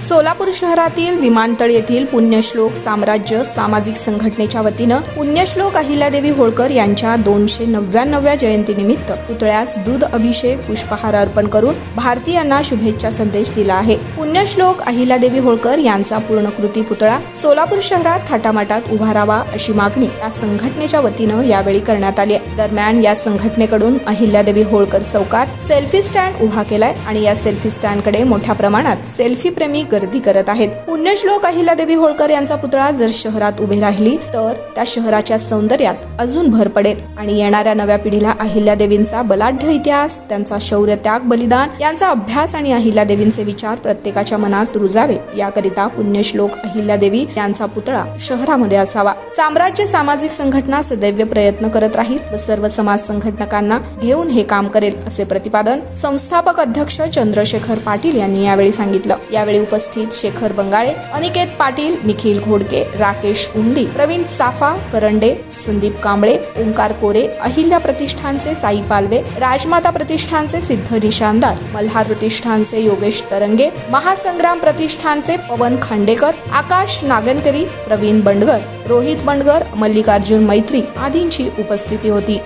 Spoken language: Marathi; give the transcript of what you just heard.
सोलापूर शहरातील विमानतळ येथील पुण्यश्लोक साम्राज्य सामाजिक संघटनेच्या वतीनं पुण्यश्लोक अहिल्यादेवी होळकर यांच्या 299व्या जयंतीनिमित्त पुतळ्यास दूध अभिषेक पुष्पहार अर्पण करून भारतीयांना शुभेच्छा संदेश दिला आहे। पुण्यश्लोक अहिल्यादेवी होळकर यांचा पूर्णकृती पुतळा सोलापूर शहरात थाटामाटात उभारावा अशी मागणी या संघटनेच्या वतीनं यावेळी करण्यात आली आहे। दरम्यान या संघटनेकडून अहिल्यादेवी होळकर चौकात सेल्फी स्टँड उभा केलाय आणि या सेल्फी स्टँडकडे मोठ्या प्रमाणात सेल्फी प्रेमी गर्दी करत आहेत। पुण्यश्लोक अहिल्यादेवी होळकर यांचा पुतळा जर शहरात उभे राहिली तर त्या शहराच्या सौंदर्यात अजून भर पडेल आणि येणाऱ्या नव्या पिढीला अहिल्यादेवींचा बलाढ्य इतिहास, त्यांचा शौर्य, त्याग, बलिदान यांचा अभ्यास आणि अहिल्यादेवींचे विचार प्रत्येकाच्या मनात रुजावे याकरिता पुण्यश्लोक अहिल्यादेवी यांचा पुतळा शहरामध्ये असावा। साम्राज्य सामाजिक संघटना सदैव प्रयत्न करत राहील व सर्व समाज संघटनांना घेऊन हे काम करेल असे प्रतिपादन संस्थापक अध्यक्ष चंद्रशेखर पाटील यांनी यावेळी सांगितलं। यावेळी उपस्थित शेखर बंगाळे, अनिकेत पाटील, निखिल घोडके, राकेश उंडी, प्रवीण साफा करंडे, संदीप कांबळे, ओंकार कोरे, अहिल्या प्रतिष्ठानचे साई पालवे, राजमाता प्रतिष्ठानचे सिद्ध निशानदार, मल्हार प्रतिष्ठानचे योगेश तरंगे, महासंग्राम प्रतिष्ठानचे पवन खांडेकर, आकाश नागनकरी, प्रवीण बंडगर, रोहित बंडगर, मल्लिकार्जुन मैत्री आदींची उपस्थिती होती।